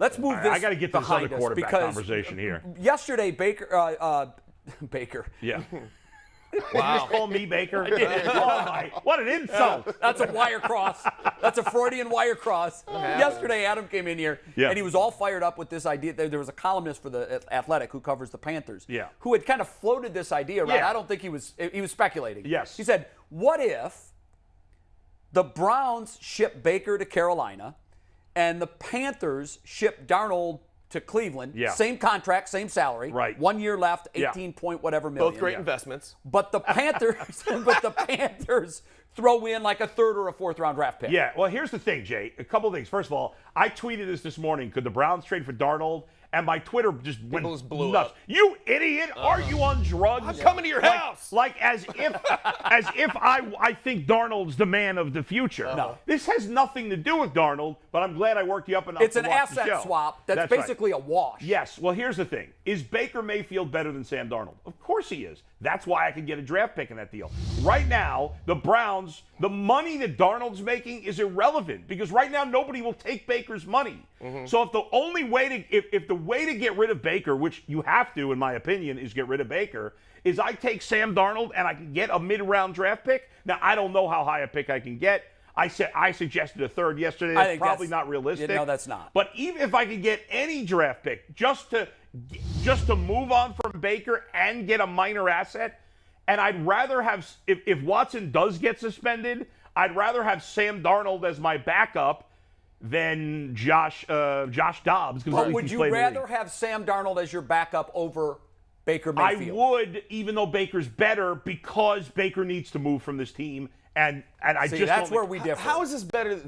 Let's move this. I got to get to this other behind us quarterback because conversation here. Yesterday, Baker. Yeah. Wow. You just call me Baker? Oh, my. What an insult. That's a wire cross. That's a Freudian wire cross. Yesterday, Adam came in here, and he was all fired up with this idea. There was a columnist for the Athletic who covers the Panthers, who had kind of floated this idea around. I don't think he was speculating. Yes. He said, what if the Browns ship Baker to Carolina and the Panthers ship Darnold to Cleveland? Same contract, same salary. Right. 1 year left, 18 point whatever million. Both great investments. But the Panthers throw in like a third or a fourth round draft pick. Yeah, well, here's the thing, Jay. A couple of things. First of all, I tweeted this morning. Could the Browns trade for Darnold? And my Twitter just went blew nuts. up. You idiot! Are you on drugs? I'm coming to your house. Like as if I think Darnold's the man of the future. No. This has nothing to do with Darnold. But I'm glad I worked you up enough. It's to an watch the asset show. swap that's right. basically a wash. Yes. Well, here's the thing. Is Baker Mayfield better than Sam Darnold? Of course he is. That's why I could get a draft pick in that deal. Right now, the Browns, the money that Darnold's making is irrelevant because right now nobody will take Baker's money. So if the only way to if the way to get rid of Baker, which you have to, in my opinion, is get rid of Baker, is I take Sam Darnold and I can get a mid-round draft pick. Now I don't know how high a pick I can get. I suggested a third yesterday. That's probably not realistic. No, that's not. But even if I could get any draft pick just to move on from Baker and get a minor asset, and I'd rather have if Watson does get suspended, I'd rather have Sam Darnold as my backup than Josh Dobbs. But would you rather have Sam Darnold as your backup over Baker Mayfield? I would, even though Baker's better, because Baker needs to move from this team. And I See, just that's don't where we differ. How is this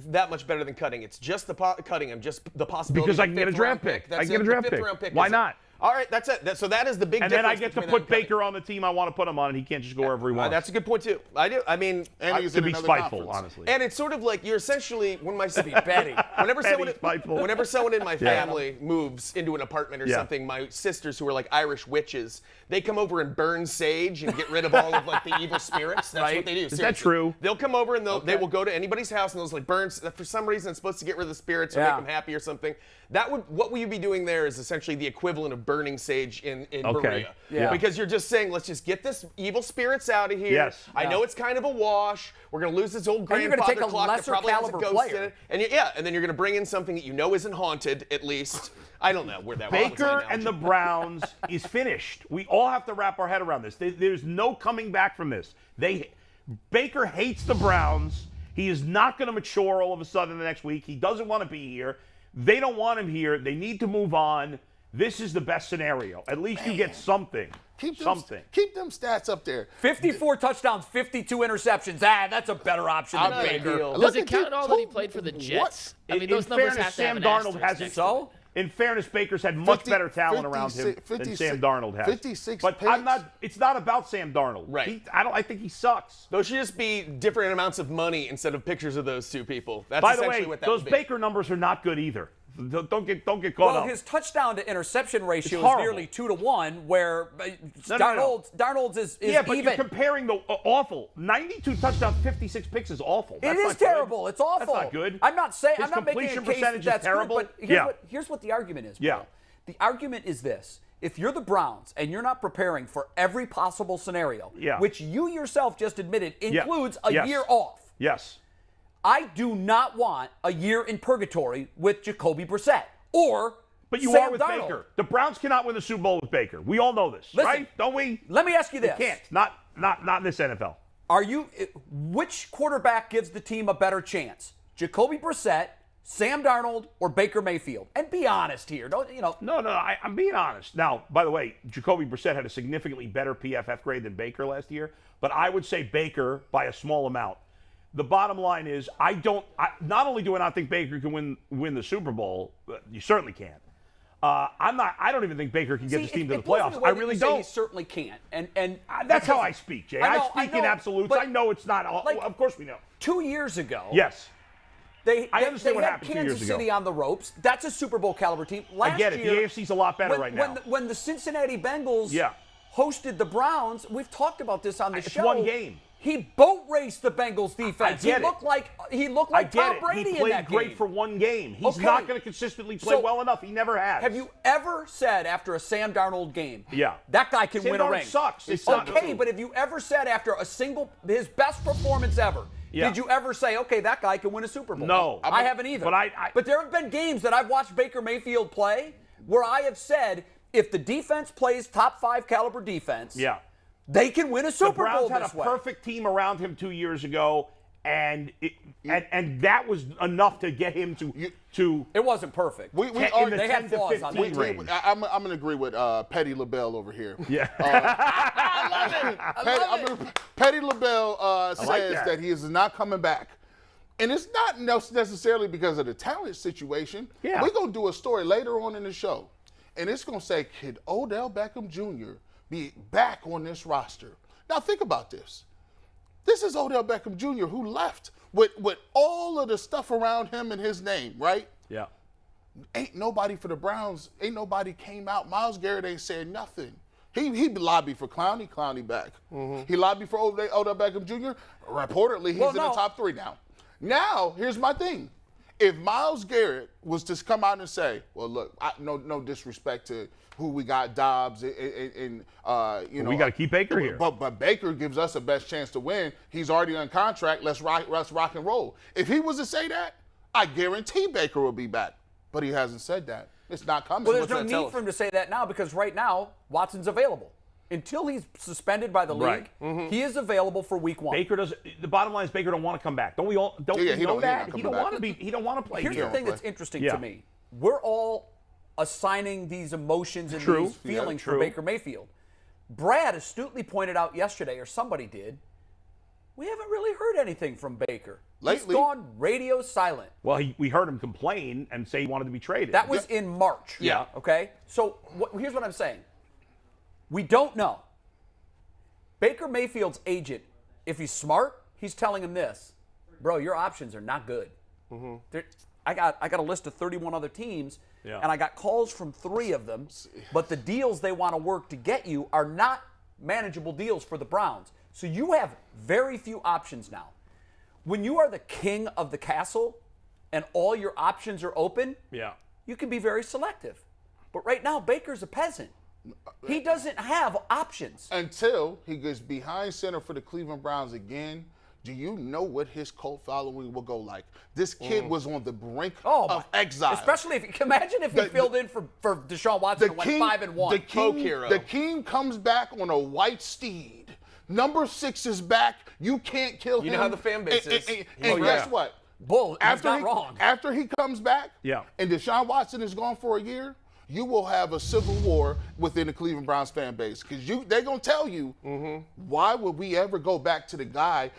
that much better than cutting? It's just the cutting him, just the possibility. Because I can get a draft pick. I can get a draft pick. Why not? All right, that's it. So that is the big and difference. And then I get to put Baker on the team I want to put him on, and he can't just go wherever he wants. That's a good point, too. I do. I mean, and he's to in be another spiteful, conference. honestly. And it's sort of like you're essentially, when my Betty. Whenever someone in my family moves into an apartment or something, my sisters who are like Irish witches, they come over and burn sage and get rid of all of like the evil spirits. That's what they do. Is that true? They'll come over and they will go to anybody's house and they'll like burn. For some reason, it's supposed to get rid of the spirits or make them happy or something. What will you be doing there is essentially the equivalent of burning sage in Berea. Yeah. Because you're just saying, let's just get this evil spirits out of here. Yes. I know it's kind of a wash. We're going to lose this old And you're gonna grandfather take a clock that lesser probably has a caliber ghost player. in it. And and then you're going to bring in something that you know isn't haunted, at least. I don't know where that Baker and the Browns is finished. We all have to wrap our head around this. There's no coming back from this. Baker hates the Browns. He is not going to mature all of a sudden the next week. He doesn't want to be here. They don't want him here. They need to move on. This is the best scenario. At least you get something. Keep them stats up there. 54 touchdowns, 52 interceptions. That's a better option than Baker. Does it count at all that he played for the Jets? I mean, those numbers have to have an asterisk next to it. So? In fairness, Baker's had much better talent around him than Sam Darnold has. 56 but picks. It's not about Sam Darnold. Right. I think he sucks. Those should just be different amounts of money instead of pictures of those two people. That's By the essentially way, what that those would be. Baker numbers are not good either. Don't get caught up. Well, his touchdown to interception ratio is nearly 2-1, where Darnold's is yeah, but even. you're comparing the awful 92 touchdowns, 56 picks is awful. That's It is terrible. It's awful. That's not good. I'm not saying His I'm not making a completion case percentage that's is terrible. good, but here's what the argument is. Yeah. Bro. The argument is this. If you're the Browns and you're not preparing for every possible scenario, which you yourself just admitted includes a year off. Yes. I do not want a year in purgatory with Jacoby Brissett or But you Sam are with Darnold. Baker. The Browns cannot win the Super Bowl with Baker. We all know this, Listen, right? Don't we? Let me ask you this. They can't. Not in this NFL. Which quarterback gives the team a better chance? Jacoby Brissett, Sam Darnold, or Baker Mayfield? And be honest here. No, I'm being honest. Now, by the way, Jacoby Brissett had a significantly better PFF grade than Baker last year, but I would say Baker by a small amount. The bottom line is, not only do I not think Baker can win the Super Bowl, you certainly can't. I don't even think Baker can get this team to the playoffs. I really don't. He certainly can't. And that's how I speak, Jay. I speak in absolutes. I know it's not. Of course we know. 2 years ago. Yes. I understand what happened 2 years ago. Kansas City on the ropes. That's a Super Bowl caliber team. I get it. The AFC's a lot better right now. When the Cincinnati Bengals hosted the Browns, we've talked about this on the show. It's one game. He boat raced the Bengals defense. He looked like Tom Brady he played in that great game. for one game. He's not going to consistently play well enough. He never has. Have you ever said after a Sam Darnold game, that guy can win a ring? Sucks. It's okay, but have you ever said after his best performance ever, did you ever say, okay, that guy can win a Super Bowl? No. I haven't either. But there have been games that I've watched Baker Mayfield play where I have said, if the defense plays top 5 caliber defense, they can win a Super Bowl this way. The Browns had a perfect team around him 2 years ago, and that was enough to get him to. It wasn't perfect. We they had flaws on that range. I'm going to agree with Petty LaBelle over here. Yeah. I love it. Petty LaBelle says that he is not coming back. And it's not necessarily because of the talent situation. Yeah. We're going to do a story later on in the show, and it's going to say, could Odell Beckham Jr. be back on this roster? Now think about this. This is Odell Beckham Jr. who left with all of the stuff around him and his name, right? Yeah. Ain't nobody for the Browns, ain't nobody came out. Myles Garrett ain't said nothing. He lobbied for Clowney back. Mm-hmm. He lobbied for Odell Beckham Jr. Reportedly, he's in the top 3 now. Now, here's my thing. If Myles Garrett was to come out and say, well, look, no disrespect to who we got, Dobbs, and we got to keep Baker here. But Baker gives us the best chance to win. He's already on contract. Let's rock and roll. If he was to say that, I guarantee Baker will be back. But he hasn't said that. It's not coming. Well, there's no need for him to say that now because right now, Watson's available. Until he's suspended by the league, he is available for week 1. Baker does. The bottom line is Baker don't want to come back. Don't we all? Don't we know that? He don't want to be. He don't want to play. Here's the thing that's interesting to me. We're all assigning these emotions and these feelings for Baker Mayfield. Brad astutely pointed out yesterday, or somebody did, we haven't really heard anything from Baker. Lately, he's gone radio silent. Well, we heard him complain and say he wanted to be traded. That was in March. Yeah. Okay? So here's what I'm saying. We don't know. Baker Mayfield's agent, if he's smart, he's telling him this. Bro, your options are not good. Mm-hmm. I got a list of 31 other teams, and I got calls from 3 of them, but the deals they want to work to get you are not manageable deals for the Browns. So you have very few options now. When you are the king of the castle and all your options are open, you can be very selective. But right now, Baker's a peasant. He doesn't have options. Until he gets behind center for the Cleveland Browns again, do you know what his cult following will go like? This kid was on the brink of exile. Especially imagine if he filled in for Deshaun Watson and went 5-1. The king comes back on a white steed. Number 6 is back. You can't kill him. You know how the fan base is. And guess what? Bull, he's not wrong. After he comes back, and Deshaun Watson is gone for a year, you will have a civil war within the Cleveland Browns fan base because they're going to tell you, why would we ever go back to the guy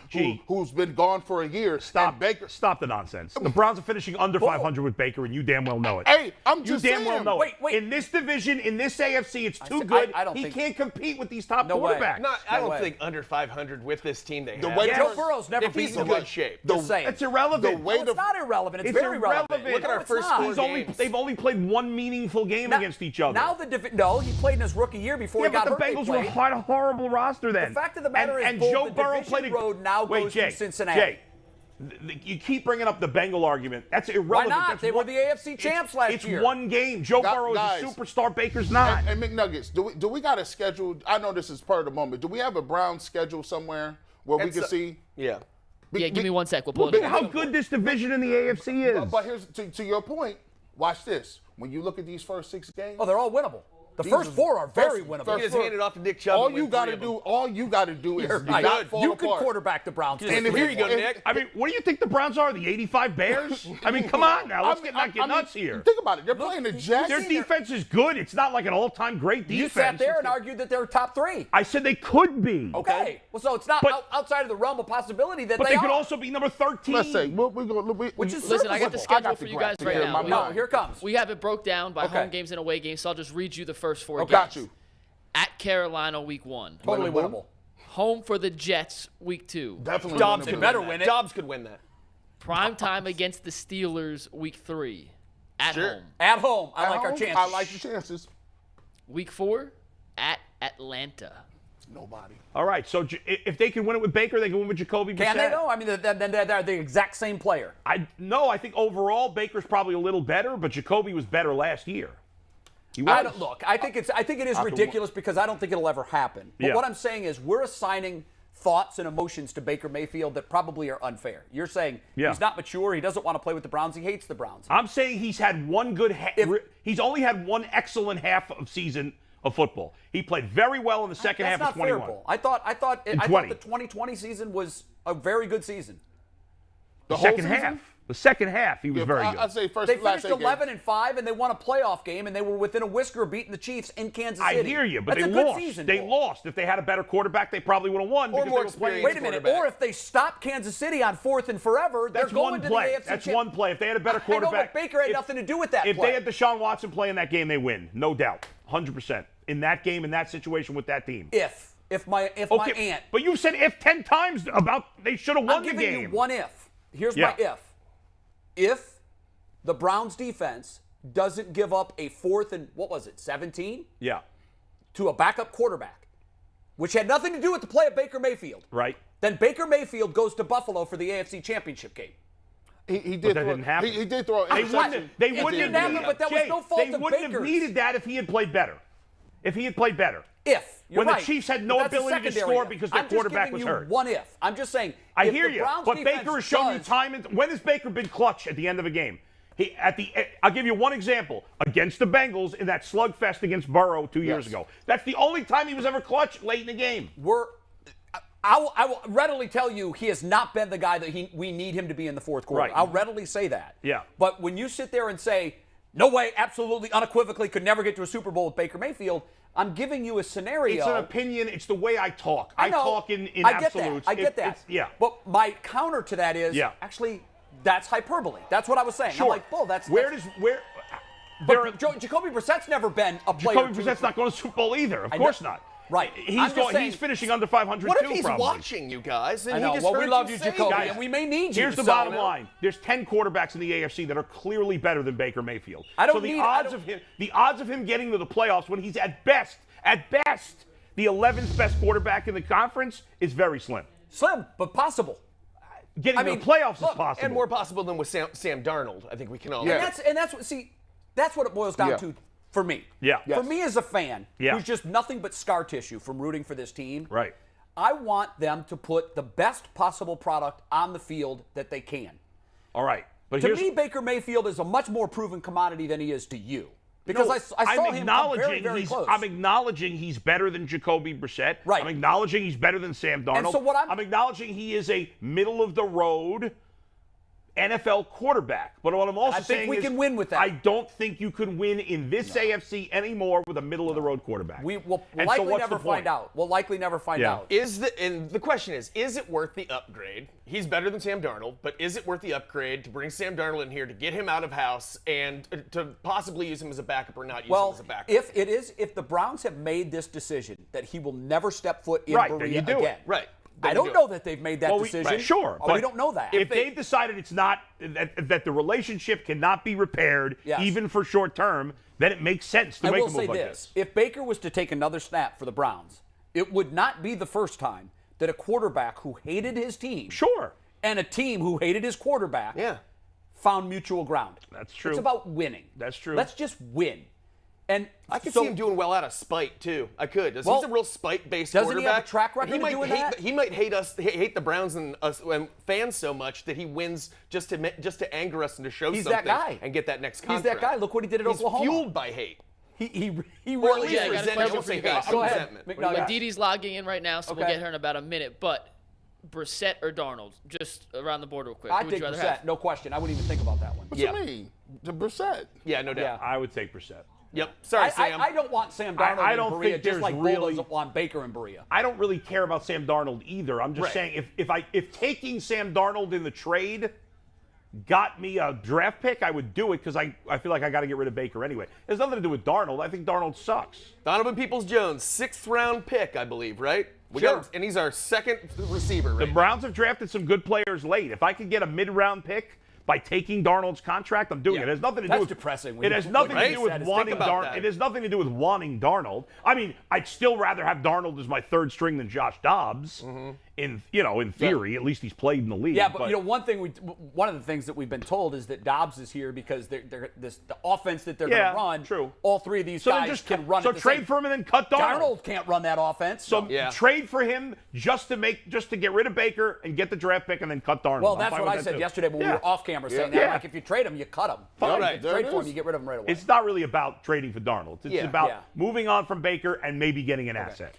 who's been gone for a year? Stop the nonsense. The Browns are finishing under 500 with Baker, and you damn well know it. Hey, I'm just saying. You damn well know it. Wait. In this division, in this AFC, it's too good. He can't compete with these top quarterbacks. I don't think under 500 with this team they have. Joe Burrow's never beaten he's in good shape. It's irrelevant. It's not irrelevant. It's very relevant. Look at our first 4 games. They've only played one meaningful game against each other. Now he played in his rookie year before he got hurt. But the Bengals were a horrible roster then. The fact of the matter is, Joe Burrow played road now goes to Cincinnati. You keep bringing up the Bengal argument. That's irrelevant. Why not? They were the AFC champs last year. It's one game. Joe Burrow is a superstar. Baker's not. And McNuggets, do we got a schedule? I know this is part of the moment. Do we have a Browns schedule somewhere where we can see? Yeah. Give me 1 sec. We'll pull it. How good this division in the AFC is. But here's to your point. Watch this. When you look at these first 6 games, they're all winnable. The first 4 are very winnable. You just hand it off to Nick Chubb. All you got to do is not fall You apart. can quarterback the Browns. And here you go, Nick. I mean, what do you think the Browns are? The 85 Bears? I mean, come on now. Let's not get nuts here. Think about it. They're playing the Jets. Their defense is good. It's not like an all-time great defense. You sat there and argued that they're top 3. I said they could be. Okay. Well, so it's not outside of the realm of possibility that but they could also be number 13. Let's say, listen, I got the schedule for you guys right now. No, here it comes. We have it broke down by home games and away games, so I'll just read you the first 4 games. Got you. At Carolina, week 1. Totally winnable. Home for the Jets, week 2. Definitely. Dobbs could better win it. Dobbs could win that. Prime time against the Steelers, week 3. At home. At home. I like our chances. I like the chances. Week 4, at Atlanta. Nobody. All right, so if they can win it with Baker, they can win with Jacoby Brissett. Can they, though? I mean, they're the exact same player. I think overall Baker's probably a little better, but Jacoby was better last year. He was. Look, I think it is ridiculous because I don't think it'll ever happen. But what I'm saying is we're assigning thoughts and emotions to Baker Mayfield that probably are unfair. You're saying he's not mature, he doesn't want to play with the Browns, he hates the Browns. I'm saying he's had one good he's only had one excellent half of season of football. He played very well in the second half of 21. Fair, I thought the 2020 season was a very good season. The second half. The second half, he was very good. I'd say they finished 11-5, and they won a playoff game, and they were within a whisker of beating the Chiefs in Kansas City. I hear you, but That's they a good lost. Season, they lost. If they had a better quarterback, they probably would have won. Or more they were playing. Wait a minute. Or if they stop Kansas City on 4th and forever, they're going to the AFC That's one play. If they had a better quarterback. I know, but Baker had nothing to do with that If play. they had Deshaun Watson play in that game, they win. No doubt. 100%. In that game, in that situation with that team. If my aunt. But you said if 10 times about they should have won the game. I'm giving you one if. Here's my if. If the Browns defense doesn't give up a 4th and, 17? Yeah. To a backup quarterback, which had nothing to do with the play of Baker Mayfield. Right. Then Baker Mayfield goes to Buffalo for the AFC Championship game. He did. That didn't happen. He did throw. They wouldn't have needed, but that was no fault they of wouldn't have Baker's. needed that if he had played better. If he had played better. When the Chiefs had no ability to score because their quarterback was hurt. One if. I'm just saying. I hear you. But Baker has shown you time. When has Baker been clutch at the end of a game? I'll give you one example. Against the Bengals in that slugfest against Burrow 2 years ago. That's the only time he was ever clutch late in the game. I will readily tell you he has not been the guy that we need him to be in the fourth quarter. Right. I'll readily say that. Yeah. But when you sit there and say, no way, absolutely, unequivocally, could never get to a Super Bowl with Baker Mayfield, I'm giving you a scenario. It's an opinion. It's the way I talk. I talk in absolutes. I get that. Yeah. But my counter to that is, actually, that's hyperbole. That's what I was saying. Sure. I'm like, that's Jacoby Brissett's never been a player. Jacoby Brissett's not going to Super Bowl either. Of course not. Right. He's finishing under 500 What too, if he's probably. watching you guys? And I know. He just we love you, say Jacoby, that. and we may need you. Here's the bottom line. There's 10 quarterbacks in the AFC that are clearly better than Baker Mayfield. The odds of him getting to the playoffs when he's at best, the 11th best quarterback in the conference is very slim. Slim, but possible. Getting to the playoffs is possible. And more possible than with Sam Darnold, I think we can all agree. And that's what it boils down to for me. Yeah. For me as a fan who's just nothing but scar tissue from rooting for this team. Right. I want them to put the best possible product on the field that they can. All right. But to me, Baker Mayfield is a much more proven commodity than he is to you. Because I saw him come very, very close. I'm acknowledging he's better than Jacoby Brissett. Right. I'm acknowledging he's better than Sam Darnold. And so I'm acknowledging he is a middle-of-the-road NFL quarterback. But what I'm also saying is we can win with that. I don't think you can win in this AFC anymore with a middle-of-the-road quarterback. We'll likely never find out. We'll likely never find out. And the question is it worth the upgrade? He's better than Sam Darnold, but is it worth the upgrade to bring Sam Darnold in here to get him out of house and to possibly use him as a backup or not use him as a backup? If the Browns have made this decision that he will never step foot in Berea again. Right. I don't know that they've made that decision. Sure. But we don't know that. If they've decided it's not, that the relationship cannot be repaired, even for short term, then it makes sense to make a move like this. If Baker was to take another snap for the Browns, it would not be the first time that a quarterback who hated his team and a team who hated his quarterback found mutual ground. That's true. It's about winning. That's true. Let's just win. And I could see him doing well out of spite too. I could. He's a real spite-based quarterback. Doesn't he have a track record of doing that? He might hate the Browns and us and fans so much that he wins just to anger us and to show something. He's that guy. And get that next contract. He's that guy. Look what he did at Oklahoma. He's fueled by hate. He really is. Go ahead. Didi's logging in right now, so we'll get her in about a minute. But Brissett or Darnold, just around the board real quick. I'd take Brissett, no question. I wouldn't even think about that one. What you mean? The Brissett. Yeah, no doubt. I would take Brissett. Yep. Sorry, Sam. I don't want Sam Darnold in Berea just like Bull doesn't want Baker in Berea. I don't really care about Sam Darnold either. I'm just saying if taking Sam Darnold in the trade got me a draft pick, I would do it because I feel like I got to get rid of Baker anyway. It has nothing to do with Darnold. I think Darnold sucks. Donovan Peoples-Jones, 6th round pick, I believe, right? And he's our second receiver, right? The Browns have drafted some good players late. If I could get a mid-round pick by taking Darnold's contract, I'm doing it. It has nothing to do with depressing. It has nothing to do with wanting Darnold. It has nothing to do with wanting Darnold. I mean, I'd still rather have Darnold as my third string than Josh Dobbs. In theory, at least he's played in the league. Yeah, but one of the things that we've been told is that Dobbs is here because the offense that they're going to run. True. All three of these guys can run. So trade for him and then cut Darnold. Darnold can't run that offense. So trade for him just to get rid of Baker and get the draft pick and then cut Darnold. Well, that's what I said yesterday when we were off camera saying that. Like if you trade him, you cut him. Fine. If you trade for him, you get rid of him right away. It's not really about trading for Darnold. It's about moving on from Baker and maybe getting an asset.